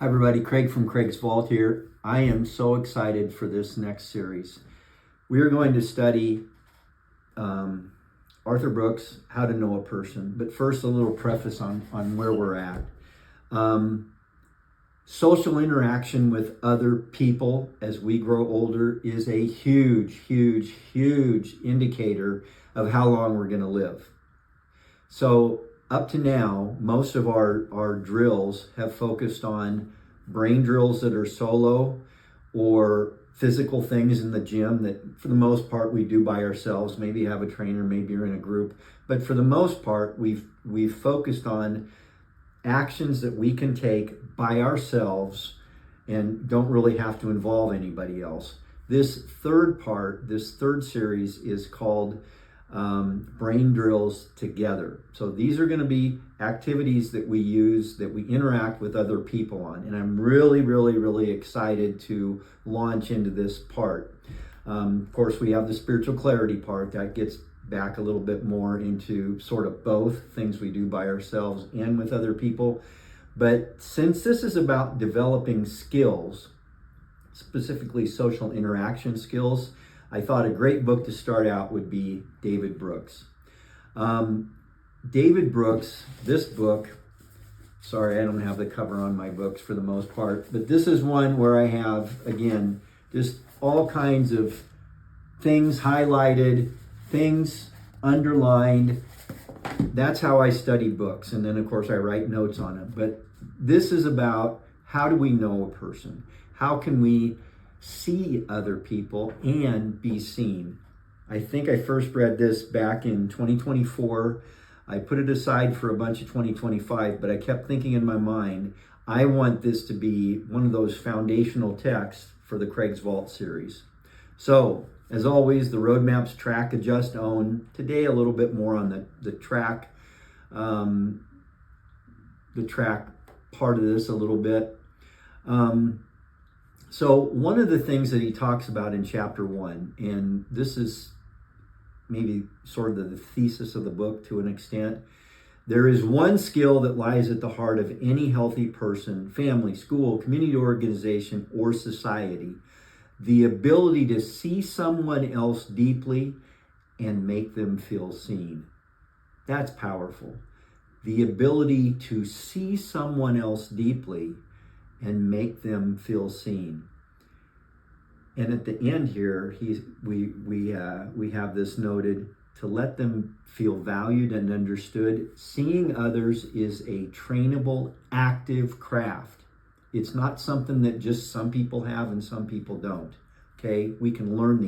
Hi everybody, Craig from Craig's Vault here. I am so excited for this next series. We are going to study Arthur Brooks' How to Know a Person. But first, a little preface on where we're at. Social interaction with other people as we grow older is a huge indicator of how long we're going to live. So up to now, most of our drills have focused on brain drills that are solo or physical things in the gym that for the most part we do by ourselves. Maybe have a trainer, maybe you're in a group. But for the most part, we've focused on actions that we can take by ourselves and don't really have to involve anybody else. This third series is called brain drills together. So these are going to be activities that we use, that we interact with other people on. And I'm really excited to launch into this part. Of course, we have the spiritual clarity part that gets back a little bit more into sort of both things we do by ourselves and with other people. But since this is about developing skills, specifically social interaction skills, I thought a great book to start out would be David Brooks. David Brooks, this book, sorry, I don't have the cover on my books for the most part, but this is one where I have, again, just all kinds of things highlighted, things underlined. That's how I study books. And then, of course, I write notes on them. But this is about how do we know a person? How can we see other people and be seen? I think I first read this back in 2024. I put it aside for a bunch of 2025, but I kept thinking in my mind, I want this to be one of those foundational texts for the Craig's Vault series. So, as always, the roadmaps track, adjust, own. Today, a little bit more on the track part of this a little bit. So one of the things that he talks about in chapter 1, and this is maybe sort of the thesis of the book to an extent, there is one skill that lies at the heart of any healthy person, family, school, community organization, or society: the ability to see someone else deeply and make them feel seen. That's powerful. The ability to see someone else deeply and make them feel seen. And at the end here, we have this noted: to let them feel valued and understood. Seeing others is a trainable, active craft. It's not something that just some people have and some people don't. Okay, we can learn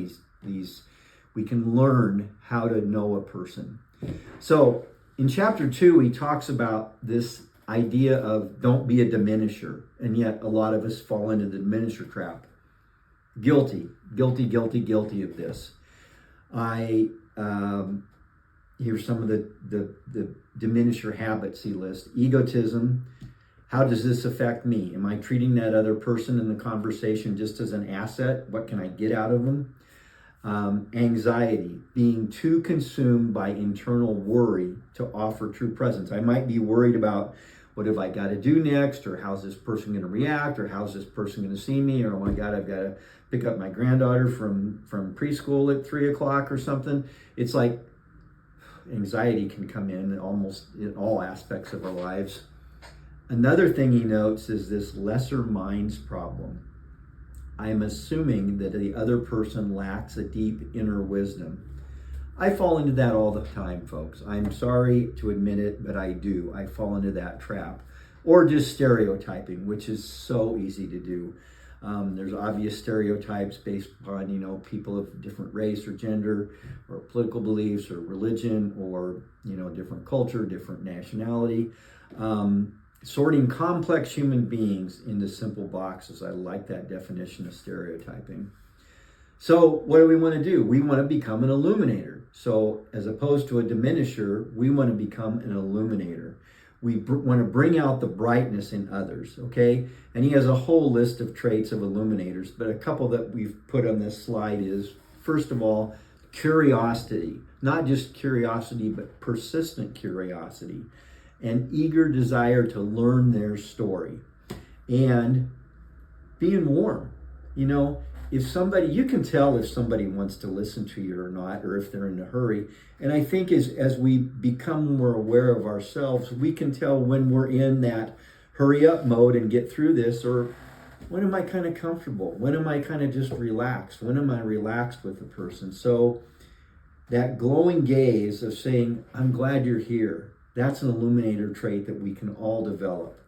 these. We can learn how to know a person. So in chapter 2, he talks about this idea of don't be a diminisher, and yet a lot of us fall into the diminisher trap. Guilty of this. Here's some of the diminisher habits he lists. Egotism. How does this affect me? Am I treating that other person in the conversation just as an asset? What can I get out of them? Anxiety, being too consumed by internal worry to offer true presence. I might be worried about what have I got to do next, or how's this person going to react, or how's this person going to see me, or oh my God, I've got to pick up my granddaughter from preschool at 3 o'clock or something. It's like anxiety can come in almost in all aspects of our lives. Another thing he notes is this lesser minds problem. I'm assuming that the other person lacks a deep inner wisdom. I fall into that all the time, folks. I'm sorry to admit it, but I do. I fall into that trap. Or just stereotyping, which is so easy to do. There's obvious stereotypes based upon, people of different race or gender or political beliefs or religion or, different culture, different nationality. Sorting complex human beings into simple boxes. I like that definition of stereotyping. So what do we want to do? We want to become an illuminator. So as opposed to a diminisher, we want to become an illuminator. We want to bring out the brightness in others, okay? And he has a whole list of traits of illuminators, but a couple that we've put on this slide is, first of all, curiosity. Not just curiosity, but persistent curiosity. An eager desire to learn their story. and being warm. You know, if somebody, you can tell if somebody wants to listen to you or not, or if they're in a hurry. And I think as we become more aware of ourselves, we can tell when we're in that hurry up mode and get through this, or when am I kind of comfortable? When am I kind of just relaxed? When am I relaxed with the person? So that glowing gaze of saying, I'm glad you're here, that's an illuminator trait that we can all develop.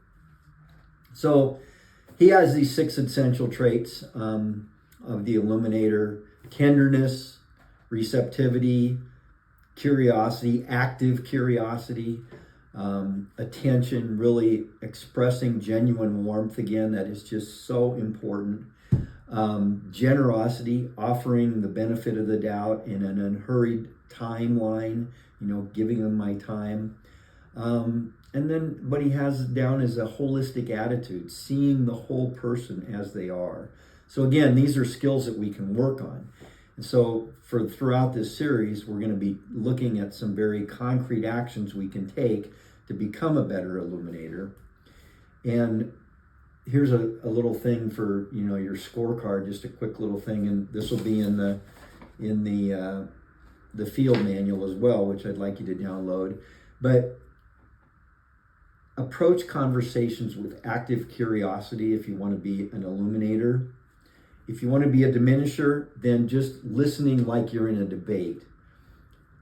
So he has these 6 essential traits of the illuminator: tenderness, receptivity, curiosity, active curiosity, attention, really expressing genuine warmth again, that is just so important. Generosity, offering the benefit of the doubt in an unhurried timeline, giving them my time. And then what he has down is a holistic attitude, seeing the whole person as they are. So again, these are skills that we can work on. And so throughout this series, we're going to be looking at some very concrete actions we can take to become a better illuminator. And here's a little thing for your scorecard, just a quick little thing, and this will be in the field manual as well, which I'd like you to download. But approach conversations with active curiosity if you want to be an illuminator. If you want to be a diminisher, then just listening like you're in a debate,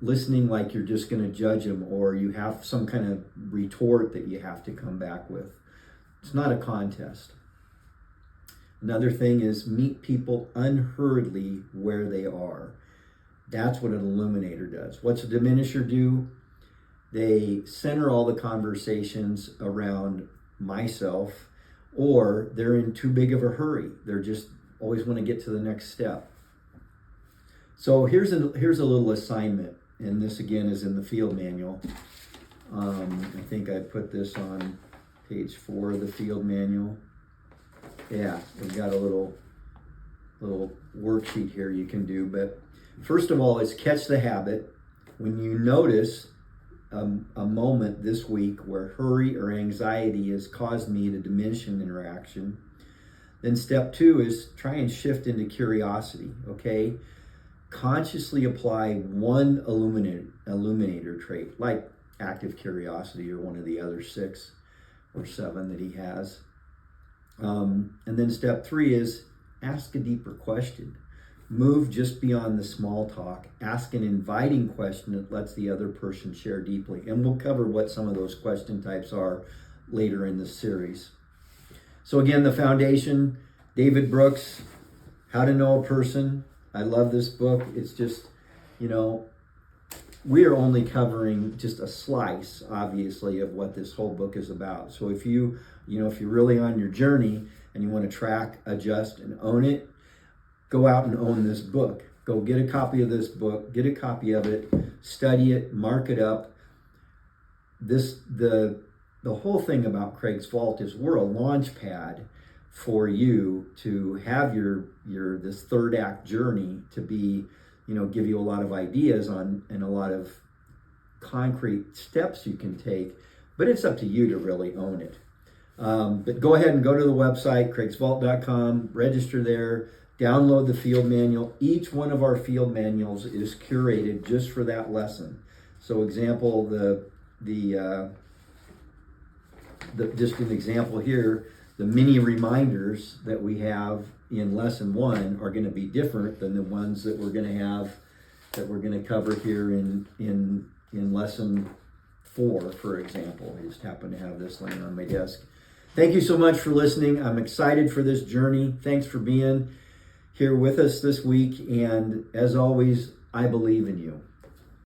listening like you're just going to judge them, or you have some kind of retort that you have to come back with. It's not a contest. Another thing is meet people unhurriedly where they are. That's what an illuminator does. What's a diminisher do? They center all the conversations around myself, or they're in too big of a hurry. They're just always want to get to the next step. So here's a little assignment, and this again is in the field manual. I think I put this on page 4 of the field manual. Yeah, we've got a little worksheet here you can do. But first of all is catch the habit. When you notice a moment this week where hurry or anxiety has caused me to diminish an interaction, then step 2 is try and shift into curiosity, okay? Consciously apply one illuminator trait, like active curiosity or one of the other 6 or 7 that he has. And then step 3 is ask a deeper question. Move just beyond the small talk. Ask an inviting question that lets the other person share deeply. And we'll cover what some of those question types are later in this series. So again, the foundation, David Brooks, How to Know a Person. I love this book. It's just, we are only covering just a slice, obviously, of what this whole book is about. So if you're really on your journey and you want to track, adjust, and own it, go out and own this book. Go get a copy of this book, get a copy of it, study it, mark it up. The whole thing about Craig's Vault is we're a launch pad for you to have your this third act journey to be, give you a lot of ideas on and a lot of concrete steps you can take, but it's up to you to really own it. But go ahead and go to the website, craigsvault.com, register there, download the field manual. Each one of our field manuals is curated just for that lesson. So example, just an example here, the mini reminders that we have in lesson 1 are going to be different than the ones that we're going to cover here in lesson 4, for example. I just happen to have this laying on my desk. Thank you so much for listening. I'm excited for this journey. Thanks for being here with us this week. And as always, I believe in you.